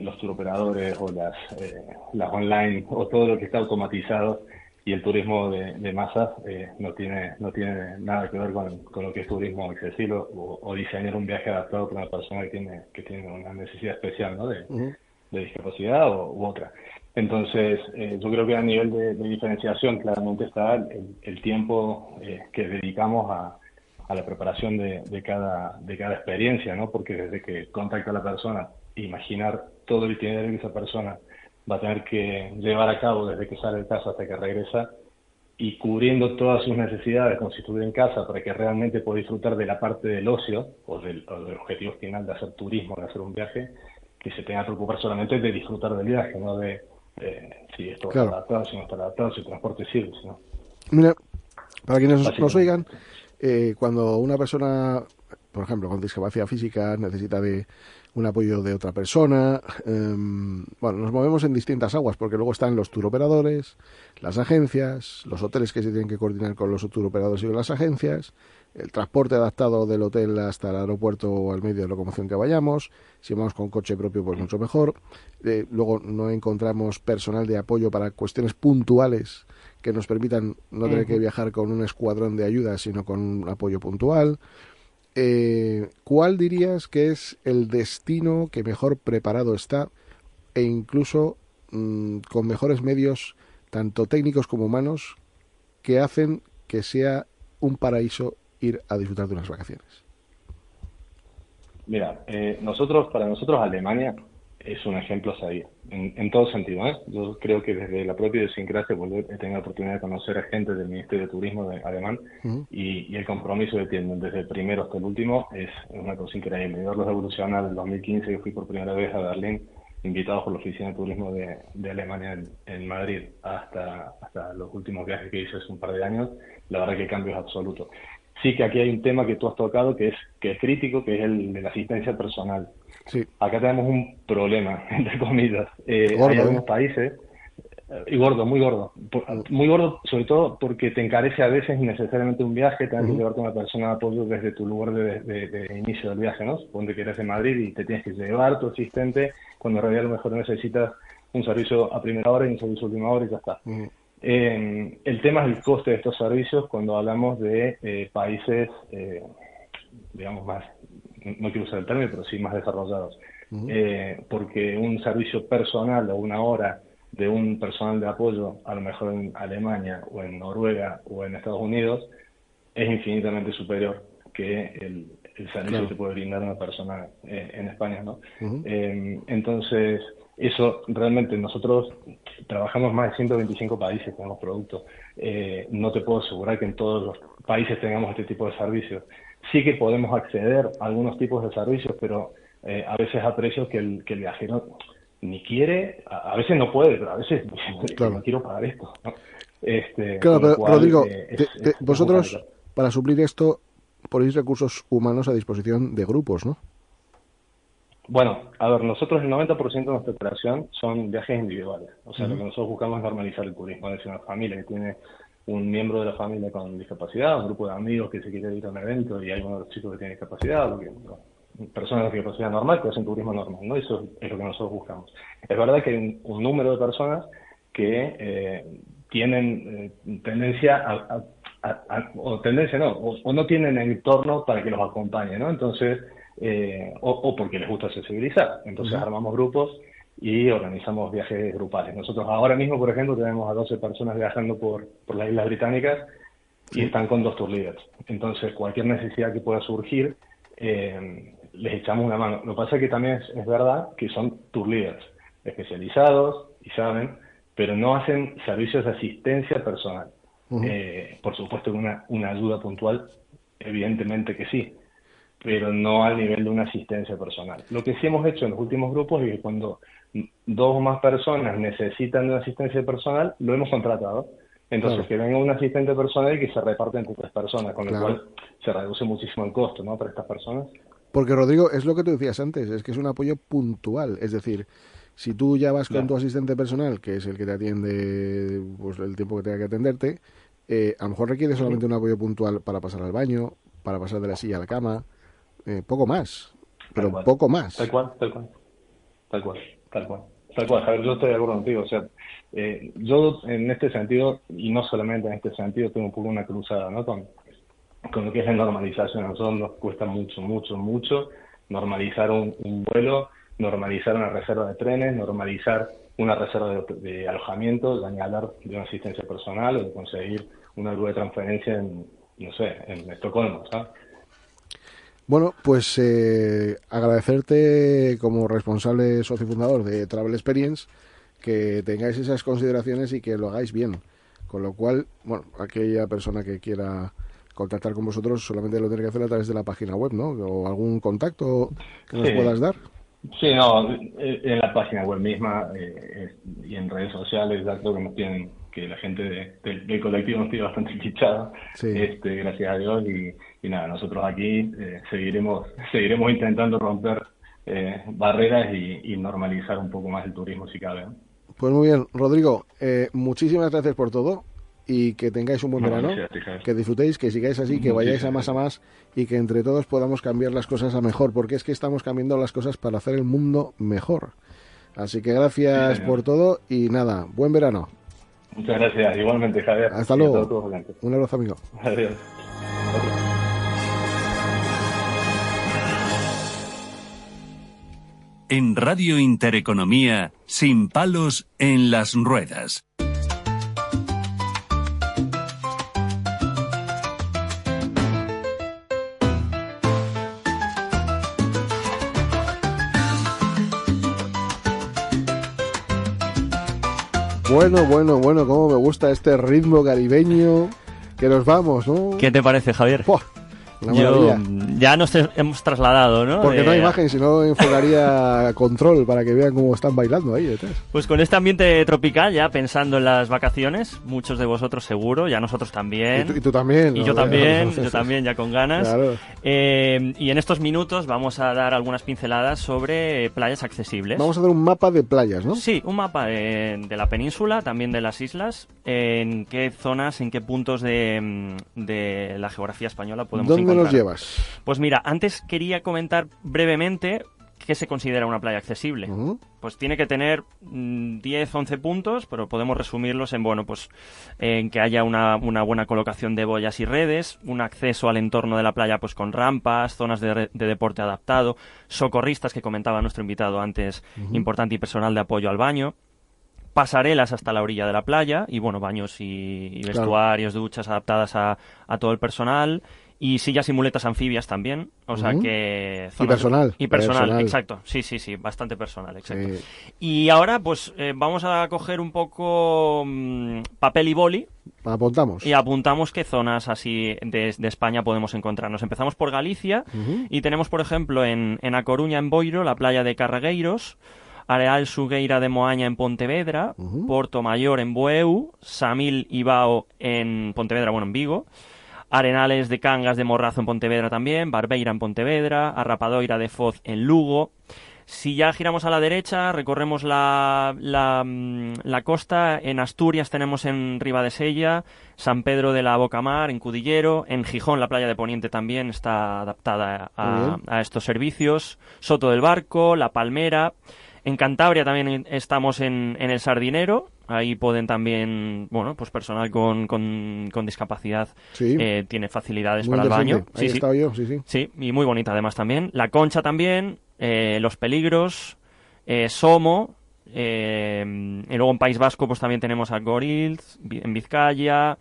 Los turoperadores o las online o todo lo que está automatizado y el turismo de masas no tiene nada que ver con lo que es turismo accesible o diseñar un viaje adaptado para una persona que tiene una necesidad especial, ¿no? de discapacidad u otra. Entonces, yo creo que a nivel de diferenciación claramente está el tiempo que dedicamos a la preparación de cada experiencia, ¿no? Porque desde que contacta a la persona, imaginar todo el itinerario que esa persona va a tener que llevar a cabo desde que sale de casa hasta que regresa, y cubriendo todas sus necesidades cuando se estuviera en casa para que realmente pueda disfrutar de la parte del ocio o del objetivo final de hacer turismo, de hacer un viaje, que se tenga que preocupar solamente de disfrutar del viaje, no de si esto está adaptado, si no está adaptado, si el transporte sirve, si no. Mira, para quienes nos oigan, cuando una persona, por ejemplo, con discapacidad física necesita de un apoyo de otra persona, bueno, nos movemos en distintas aguas, porque luego están los turoperadores, las agencias, los hoteles que se tienen que coordinar con los turoperadores y con las agencias, el transporte adaptado del hotel hasta el aeropuerto o al medio de locomoción que vayamos. Si vamos con coche propio, pues mucho mejor. Luego no encontramos personal de apoyo para cuestiones puntuales que nos permitan no tener que viajar con un escuadrón de ayuda, sino con un apoyo puntual. ¿Cuál dirías que es el destino que mejor preparado está e incluso con mejores medios, tanto técnicos como humanos, que hacen que sea un paraíso ir a disfrutar de unas vacaciones? Mira, para nosotros Alemania es un ejemplo a seguir, en todo sentido, ¿eh? Yo creo que desde la propia idiosincrasia he tenido la oportunidad de conocer a gente del Ministerio de Turismo alemán, y el compromiso que tienen desde el primero hasta el último es una cosa increíble. Verlos evolucionar del 2015, que fui por primera vez a Berlín, invitado por la Oficina de Turismo de Alemania en Madrid, hasta los últimos viajes que hice hace un par de años, la verdad que el cambio es absoluto. Sí que aquí hay un tema que tú has tocado que es crítico, que es el de la asistencia personal. Sí. Acá tenemos un problema, entre comillas. Hay algunos países, y gordo, muy gordo, muy gordo sobre todo porque te encarece a veces innecesariamente un viaje, tener que llevarte a una persona de apoyo desde tu lugar de inicio del viaje, ¿no? Suponte que eres en Madrid y te tienes que llevar tu asistente, cuando en realidad a lo mejor necesitas un servicio a primera hora y un servicio a última hora y ya está. El tema es el coste de estos servicios cuando hablamos de países, digamos, más, no quiero usar el término, pero sí más desarrollados. Porque un servicio personal o una hora de un personal de apoyo, a lo mejor en Alemania o en Noruega o en Estados Unidos, es infinitamente superior que el servicio que te puede brindar una persona en España, ¿no? Entonces, eso realmente nosotros trabajamos más de 125 países, tenemos productos. No te puedo asegurar que en todos los países tengamos este tipo de servicios. Sí que podemos acceder a algunos tipos de servicios, pero a veces a precios que el viajero ni quiere, a veces no puede, pero a veces no quiero pagar esto, ¿no? Claro, pero Rodrigo, vosotros, para suplir esto, ponéis recursos humanos a disposición de grupos, ¿no? Bueno, a ver, nosotros el 90% de nuestra operación son viajes individuales. O sea, lo que nosotros buscamos es normalizar el turismo. Es decir, una familia que tiene un miembro de la familia con discapacidad, un grupo de amigos que se quiere ir a un evento y hay uno de los chicos que tiene discapacidad, personas con discapacidad normal que hacen turismo normal, ¿no? Eso es lo que nosotros buscamos. Es verdad que hay un número de personas que tienen tendencia o no tienen entorno para que los acompañe, ¿no? Entonces, o porque les gusta sensibilizar. Entonces armamos grupos y organizamos viajes grupales. Nosotros ahora mismo, por ejemplo, tenemos a 12 personas viajando por las Islas Británicas y están con 2 tour leaders. Entonces, cualquier necesidad que pueda surgir, les echamos una mano. Lo que pasa es que también es verdad que son tour leaders especializados y saben, pero no hacen servicios de asistencia personal. Por supuesto que una ayuda puntual, evidentemente que sí, pero no al nivel de una asistencia personal. Lo que sí hemos hecho en los últimos grupos es que cuando 2 o más personas necesitan de una asistencia personal, lo hemos contratado. Entonces, que venga un asistente personal y que se reparte entre 3 personas, con lo cual se reduce muchísimo el costo, ¿no?, para estas personas. Porque, Rodrigo, es lo que tú decías antes, es que es un apoyo puntual. Es decir, si tú ya vas con tu asistente personal, que es el que te atiende pues el tiempo que tenga que atenderte, a lo mejor requiere solamente un apoyo puntual para pasar al baño, para pasar de la silla a la cama, poco más, pero poco más. Tal cual. Tal cual, Javier, yo estoy de acuerdo contigo. O sea, yo en este sentido, y no solamente en este sentido, tengo un poco una cruzada, ¿no? Con lo que es la normalización. A nosotros nos cuesta mucho normalizar un vuelo, normalizar una reserva de trenes, normalizar una reserva de alojamiento, de hablar de una asistencia personal o de conseguir una grúa de transferencia en Estocolmo, ¿sabes? Bueno, pues agradecerte como responsable socio fundador de Travel Experience que tengáis esas consideraciones y que lo hagáis bien. Con lo cual, bueno, aquella persona que quiera contactar con vosotros solamente lo tiene que hacer a través de la página web, ¿no? O algún contacto que nos puedas dar. Sí, no, en la página web misma y en redes sociales, ya creo que nos tienen, que la gente del colectivo nos tiene bastante fichado, sí. Gracias a Dios, y nada, nosotros aquí seguiremos intentando romper barreras y normalizar un poco más el turismo si cabe, ¿no? Pues muy bien, Rodrigo, muchísimas gracias por todo y que tengáis un buen verano, que disfrutéis, que sigáis así, que vayáis a más y que entre todos podamos cambiar las cosas a mejor, porque es que estamos cambiando las cosas para hacer el mundo mejor. Así que gracias por todo y nada, buen verano. Muchas gracias, igualmente, Javier. Hasta luego. Un abrazo, amigo. Adiós. En Radio Intereconomía, Sin Palos en las Ruedas. Bueno, cómo me gusta este ritmo caribeño. Que nos vamos, ¿no? ¿Qué te parece, Javier? ¡Puah! Ya nos hemos trasladado, ¿no? Porque no hay imagen, si no enfocaría Control para que vean cómo están bailando ahí detrás. Pues con este ambiente tropical, ya pensando en las vacaciones, muchos de vosotros seguro, ya nosotros también. Y tú también. Y yo también, ya con ganas. Claro. Y en estos minutos vamos a dar algunas pinceladas sobre playas accesibles. Vamos a hacer un mapa de playas, ¿no? Sí, un mapa de la península, también de las islas, en qué zonas, en qué puntos de la geografía española podemos encontrar. ¿Dónde nos llevas? Pues mira, antes quería comentar brevemente qué se considera una playa accesible. Pues tiene que tener 10, 11 puntos, pero podemos resumirlos en que haya una buena colocación de boyas y redes, un acceso al entorno de la playa pues con rampas, zonas de deporte adaptado, socorristas que comentaba nuestro invitado antes, importante, y personal de apoyo al baño, pasarelas hasta la orilla de la playa y baños y vestuarios, duchas adaptadas a todo el personal. Y sillas y muletas anfibias también, o sea que... Y personal. Exacto. Sí, bastante personal, exacto. Sí. Y ahora, pues, vamos a coger un poco papel y boli. Apuntamos. Y apuntamos qué zonas así de España podemos encontrarnos. Empezamos por Galicia y tenemos, por ejemplo, en A Coruña, en Boiro, la playa de Carregueiros, Areal Sugueira de Moaña en Pontevedra, Porto Mayor en Bueu, Samil y Bao en Pontevedra, en Vigo, Arenales de Cangas de Morrazo en Pontevedra también, Barbeira en Pontevedra, Arrapadoira de Foz en Lugo. Si ya giramos a la derecha, recorremos la costa, en Asturias tenemos en Ribadesella, San Pedro de la Bocamar, en Cudillero, en Gijón la playa de Poniente también está adaptada a estos servicios, Soto del Barco, La Palmera. En Cantabria también estamos en el Sardinero. Ahí pueden también, pues personal con discapacidad tiene facilidades muy para el baño. Ahí he estado yo, sí. Sí, y muy bonita además también. La Concha también, Los Peligros, Somo, y luego en País Vasco pues también tenemos a Gorils, en Vizcaya,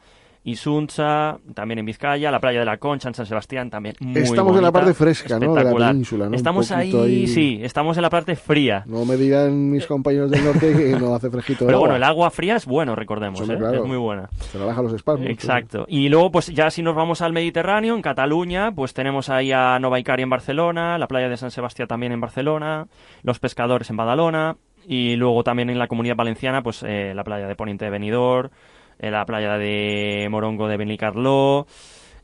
Isuncha, también en Vizcaya, la playa de la Concha en San Sebastián también muy Estamos bonita, en la parte fresca, ¿no? De la península, ¿no? Estamos ahí, sí, estamos en la parte fría. No me digan mis compañeros del norte que no hace fresquito. Pero el agua fría es bueno, recordemos, claro. Es muy buena. Se la baja los espasmos. Exacto. Y luego, pues ya si nos vamos al Mediterráneo, en Cataluña, pues tenemos ahí a Nova Icària en Barcelona, la playa de San Sebastián también en Barcelona, Los Pescadores en Badalona, y luego también en la Comunidad Valenciana, pues la playa de Poniente de Benidorm, la playa de Morongo de Benicarló.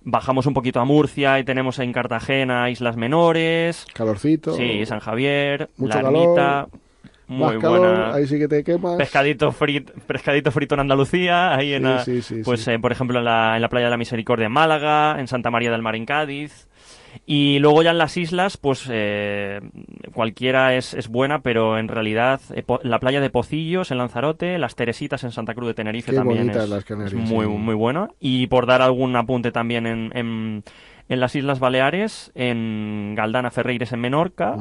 Bajamos un poquito a Murcia y tenemos en Cartagena Islas Menores. Calorcito. Sí, San Javier, mucho La Ermita. Muy buena. Ahí sí que te quemas. Pescadito frito en Andalucía. Ahí por ejemplo, en la playa de la Misericordia en Málaga, en Santa María del Mar en Cádiz. Y luego ya en las islas, pues cualquiera es buena, pero en realidad la playa de Pocillos en Lanzarote, las Teresitas en Santa Cruz de Tenerife Qué también es muy, muy buena. Y por dar algún apunte también en las Islas Baleares, en Galdana Ferreires en Menorca,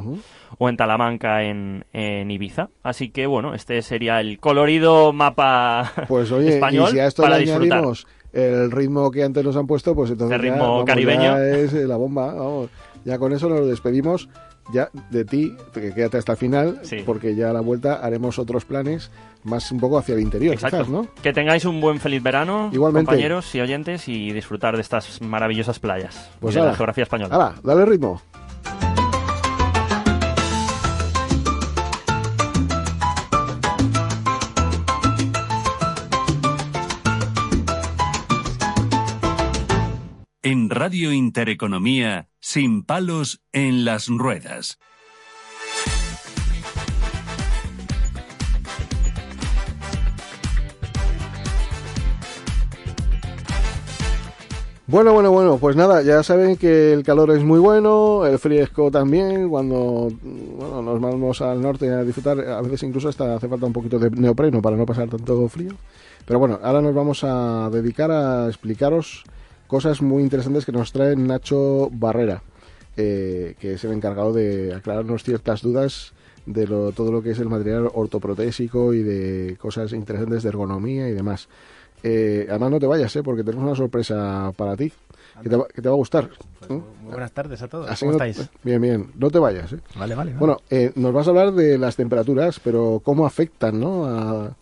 o en Talamanca en Ibiza. Así que bueno, este sería el colorido mapa pues, oye, español y si a esto para le disfrutar. Añadimos el ritmo que antes nos han puesto, pues entonces el ritmo ya, caribeño ya es la bomba, vamos. Ya con eso nos despedimos ya de ti, que quédate hasta el final, porque ya a la vuelta haremos otros planes más un poco hacia el interior. Exacto. Quizás, ¿no? Que tengáis un buen feliz verano, igualmente, compañeros y oyentes, y disfrutar de estas maravillosas playas pues de la geografía española. ¡Hala! Dale ritmo. En Radio Intereconomía, Sin Palos en las Ruedas. Bueno, pues nada, ya saben que el calor es muy bueno, el fresco también, cuando nos vamos al norte a disfrutar, a veces incluso hasta hace falta un poquito de neopreno para no pasar tanto frío. Pero bueno, ahora nos vamos a dedicar a explicaros cosas muy interesantes que nos trae Nacho Barrera, que es el encargado de aclararnos ciertas dudas de todo lo que es el material ortoprotésico y de cosas interesantes de ergonomía y demás. Además no te vayas, porque tenemos una sorpresa para ti que te va a gustar. Muy buenas tardes a todos. Así ¿Cómo estáis? Bien, no te vayas. Vale. Bueno, nos vas a hablar de las temperaturas, pero cómo afectan, ¿no?, a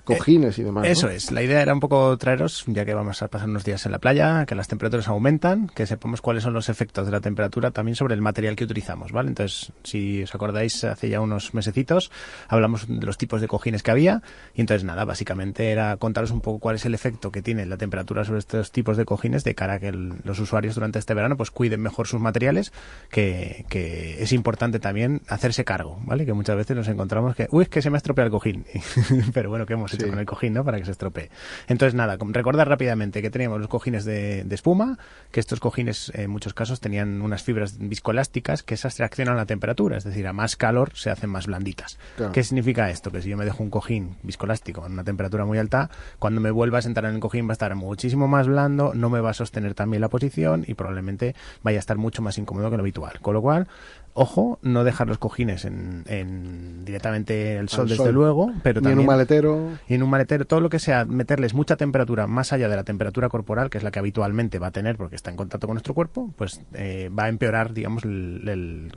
cojines y demás, ¿no? Eso es, la idea era un poco traeros, ya que vamos a pasar unos días en la playa, que las temperaturas aumentan, que sepamos cuáles son los efectos de la temperatura también sobre el material que utilizamos, ¿vale? Entonces, si os acordáis, hace ya unos mesecitos hablamos de los tipos de cojines que había, y entonces nada, básicamente era contaros un poco cuál es el efecto que tiene la temperatura sobre estos tipos de cojines de cara a que los usuarios durante este verano pues cuiden mejor sus materiales, que es importante también hacerse cargo, ¿vale? Que muchas veces nos encontramos que, es que se me ha estropeado el cojín, pero bueno, ¿qué hemos hecho con el cojín, ¿no?, para que se estropee? Entonces nada, recordar rápidamente que teníamos los cojines de espuma, que estos cojines en muchos casos tenían unas fibras viscoelásticas que esas reaccionan a la temperatura, es decir, a más calor se hacen más blanditas. Claro. ¿Qué significa esto? Que si yo me dejo un cojín viscoelástico en una temperatura muy alta, cuando me vuelva a sentar en el cojín va a estar muchísimo más blando, no me va a sostener tan bien la posición y probablemente vaya a estar mucho más incómodo que lo habitual. Con lo cual, ojo, no dejar los cojines directamente el sol, desde luego, pero también en un maletero. Y en un maletero, todo lo que sea meterles mucha temperatura más allá de la temperatura corporal, que es la que habitualmente va a tener porque está en contacto con nuestro cuerpo, pues va a empeorar, digamos,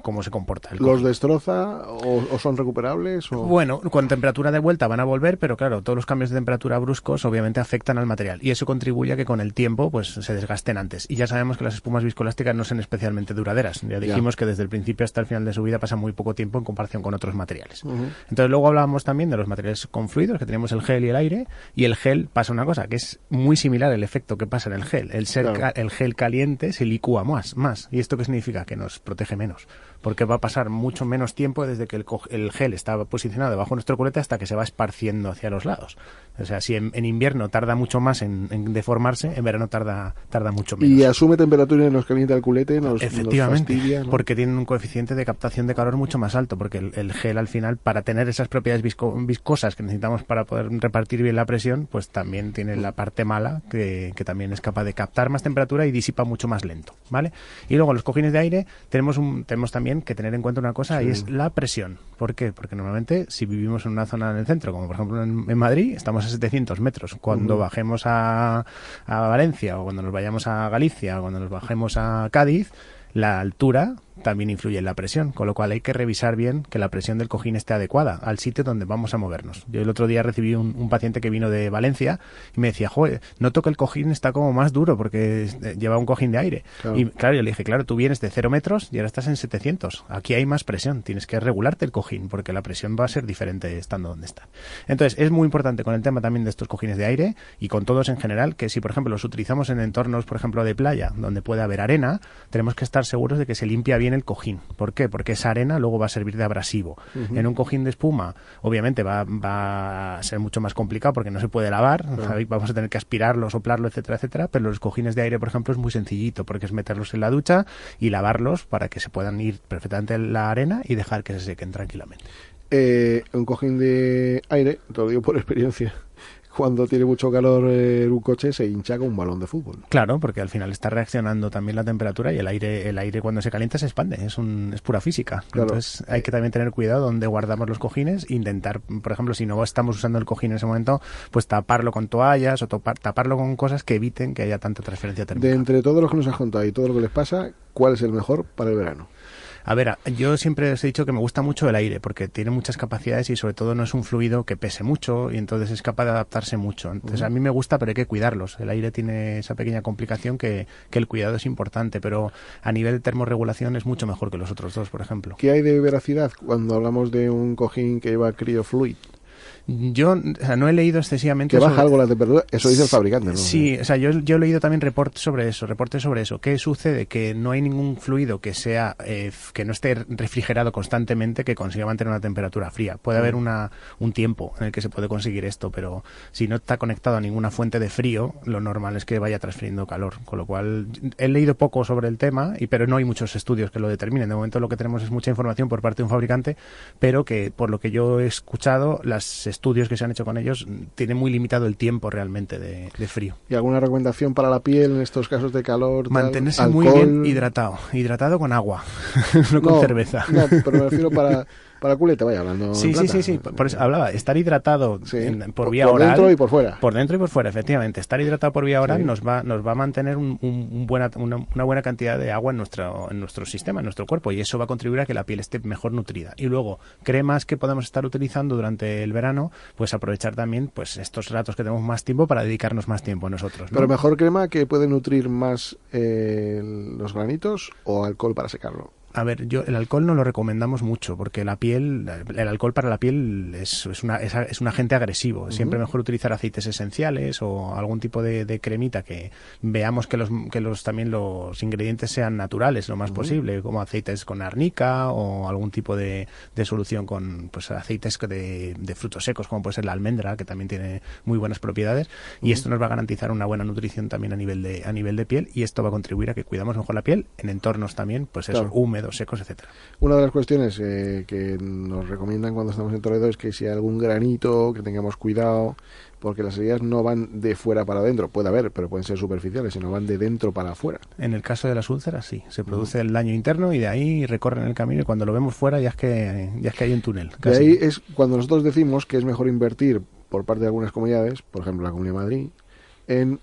cómo se comporta el cojín. ¿Los destroza o son recuperables? Bueno, con temperatura de vuelta van a volver, pero claro, todos los cambios de temperatura bruscos obviamente afectan al material y eso contribuye a que con el tiempo pues se desgasten antes. Y ya sabemos que las espumas viscoelásticas no son especialmente duraderas. Ya dijimos que desde el principio hasta el final de su vida pasa muy poco tiempo en comparación con otros materiales. Entonces luego hablábamos también de los materiales con fluidos, que tenemos el gel y el aire, y el gel pasa una cosa, que es muy similar el efecto que pasa en el gel. El gel caliente se licúa más. ¿Y esto qué significa? Que nos protege menos, porque va a pasar mucho menos tiempo desde que el gel está posicionado debajo de nuestro culete hasta que se va esparciendo hacia los lados. O sea, si en invierno tarda mucho más en deformarse, en verano tarda mucho menos. Y asume temperatura y nos calienta el culete, efectivamente, nos fastidia, ¿no? Porque tienen un coeficiente de captación de calor mucho más alto, porque el gel al final, para tener esas propiedades viscosas que necesitamos para poder repartir bien la presión, pues también tiene la parte mala, que también es capaz de captar más temperatura y disipa mucho más lento, ¿vale? Y luego los cojines de aire tenemos también que tener en cuenta una cosa, y es la presión. ¿Por qué? Porque normalmente si vivimos en una zona en el centro, como por ejemplo en Madrid, estamos a 700 metros. Cuando bajemos a Valencia, o cuando nos vayamos a Galicia, o cuando nos bajemos a Cádiz, la altura también influye en la presión, con lo cual hay que revisar bien que la presión del cojín esté adecuada al sitio donde vamos a movernos. Yo el otro día recibí un paciente que vino de Valencia y me decía, joder, noto que el cojín está como más duro porque lleva un cojín de aire. Claro. Y claro, yo le dije, claro, tú vienes de 0 metros y ahora estás en 700. Aquí hay más presión, tienes que regularte el cojín porque la presión va a ser diferente estando donde está. Entonces, es muy importante con el tema también de estos cojines de aire y con todos en general, que si por ejemplo los utilizamos en entornos, por ejemplo, de playa, donde puede haber arena, tenemos que estar seguros de que se limpia bien bien el cojín. ¿Por qué? Porque esa arena luego va a servir de abrasivo. En un cojín de espuma, obviamente va a ser mucho más complicado porque no se puede lavar, vamos a tener que aspirarlo, soplarlo, etcétera, etcétera, pero los cojines de aire, por ejemplo, es muy sencillito porque es meterlos en la ducha y lavarlos para que se puedan ir perfectamente en la arena y dejar que se sequen tranquilamente. Un cojín de aire, te lo digo por experiencia, cuando tiene mucho calor un coche se hincha con un balón de fútbol. Claro, porque al final está reaccionando también la temperatura y el aire cuando se calienta se expande, es pura física. Claro. Entonces hay que también tener cuidado donde guardamos los cojines, intentar, por ejemplo, si no estamos usando el cojín en ese momento, pues taparlo con toallas o taparlo con cosas que eviten que haya tanta transferencia térmica. De entre todos los que nos has contado y todo lo que les pasa, ¿cuál es el mejor para el verano? A ver, yo siempre os he dicho que me gusta mucho el aire porque tiene muchas capacidades y sobre todo no es un fluido que pese mucho y entonces es capaz de adaptarse mucho. Entonces a mí me gusta, pero hay que cuidarlos. El aire tiene esa pequeña complicación que el cuidado es importante, pero a nivel de termorregulación es mucho mejor que los otros dos, por ejemplo. ¿Qué hay de veracidad cuando hablamos de un cojín que lleva CryoFluid? Yo no he leído excesivamente. Que baja algo la temperatura, eso dice el fabricante, ¿no? Sí, o sea, yo he leído también reportes sobre eso. ¿Qué sucede? Que no hay ningún fluido que sea que no esté refrigerado constantemente que consiga mantener una temperatura fría. Puede haber un tiempo en el que se puede conseguir esto, pero si no está conectado a ninguna fuente de frío, lo normal es que vaya transfiriendo calor. Con lo cual, he leído poco sobre el tema, pero no hay muchos estudios que lo determinen. De momento lo que tenemos es mucha información por parte de un fabricante, pero que por lo que yo he escuchado, las estudios que se han hecho con ellos tienen muy limitado el tiempo realmente de frío. ¿Y alguna recomendación para la piel en estos casos de calor? Mantenerse muy bien hidratado con agua, no con cerveza. No, pero me refiero para el culete, vaya hablando. Sí, por eso hablaba, estar hidratado por vía oral. Por dentro y por fuera. Por dentro y por fuera, efectivamente. Estar hidratado por vía oral nos va a mantener una buena cantidad de agua en nuestro sistema, en nuestro cuerpo, y eso va a contribuir a que la piel esté mejor nutrida. Y luego, cremas que podemos estar utilizando durante el verano, pues aprovechar también pues estos ratos que tenemos más tiempo para dedicarnos más tiempo a nosotros, ¿no? Pero mejor crema que puede nutrir más los granitos o alcohol para secarlo. A ver, el alcohol no lo recomendamos mucho porque el alcohol para la piel es un agente agresivo. Siempre mejor utilizar aceites esenciales o algún tipo de cremita que veamos que también los ingredientes sean naturales lo más posible, como aceites con arnica o algún tipo de solución con pues aceites de frutos secos, como puede ser la almendra, que también tiene muy buenas propiedades, y esto nos va a garantizar una buena nutrición también a nivel de piel, y esto va a contribuir a que cuidamos mejor la piel en entornos también, pues eso, húmedos, secos, etcétera. Una de las cuestiones que nos recomiendan cuando estamos en Toledo es que si hay algún granito, que tengamos cuidado, porque las heridas no van de fuera para adentro, puede haber, pero pueden ser superficiales, sino van de dentro para afuera. En el caso de las úlceras, sí, se produce el daño interno y de ahí recorren el camino, y cuando lo vemos fuera ya es que hay un túnel. De ahí es cuando nosotros decimos que es mejor invertir por parte de algunas comunidades, por ejemplo la Comunidad de Madrid, en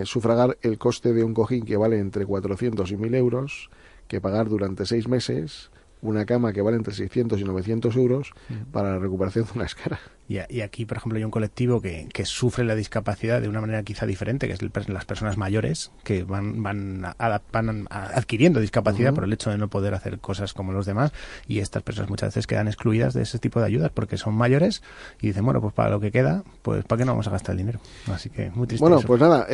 sufragar el coste de un cojín que vale entre 400 y 1.000 euros, que pagar durante 6 meses una cama que vale entre 600 y 900 euros para la recuperación de una escara. Y aquí, por ejemplo, hay un colectivo que sufre la discapacidad de una manera quizá diferente, que es las personas mayores, que van adquiriendo discapacidad por el hecho de no poder hacer cosas como los demás, y estas personas muchas veces quedan excluidas de ese tipo de ayudas porque son mayores y dicen, bueno, pues para lo que queda, pues ¿para qué no vamos a gastar el dinero? Así que muy triste. Bueno, eso. Pues nada,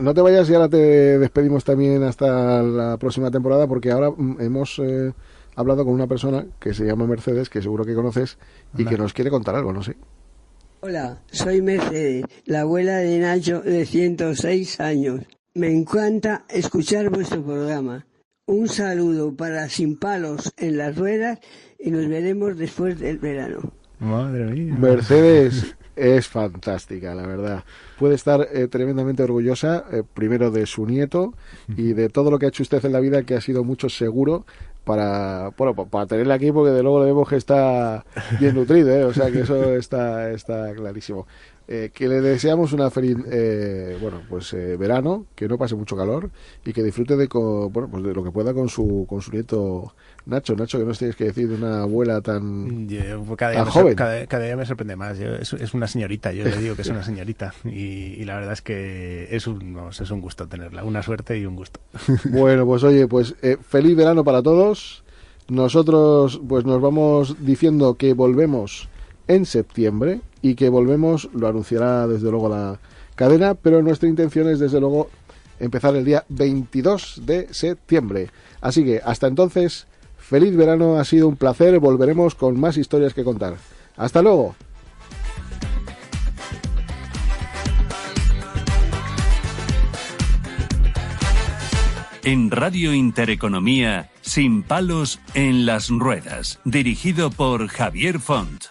no te vayas y ahora te despedimos también hasta la próxima temporada, porque ahora hemos hablado con una persona que se llama Mercedes, que seguro que conoces, y que nos quiere contar algo, no sé. Hola, soy Mercedes, la abuela de Nacho de 106 años. Me encanta escuchar vuestro programa. Un saludo para Sin Palos en las Ruedas y nos veremos después del verano. Madre mía. Mercedes es fantástica, la verdad. Puede estar tremendamente orgullosa, primero de su nieto y de todo lo que ha hecho usted en la vida, que ha sido mucho seguro para tenerla aquí, porque de luego le vemos que está bien nutrido, o sea que eso está clarísimo. Que le deseamos una feliz verano, que no pase mucho calor y que disfrute de lo que pueda con su nieto Nacho, que no tienes que decir de una abuela tan joven. Cada día me sorprende más. Es una señorita, yo le digo que es una señorita, y la verdad es que es un gusto tenerla, una suerte y un gusto. Bueno, pues oye, feliz verano para todos. Nosotros pues nos vamos diciendo que volvemos en septiembre, y que volvemos, lo anunciará desde luego la cadena, pero nuestra intención es desde luego empezar el día 22 de septiembre. Así que hasta entonces, feliz verano, ha sido un placer, volveremos con más historias que contar. ¡Hasta luego! En Radio Intereconomía, Sin palos en las ruedas, dirigido por Javier Font.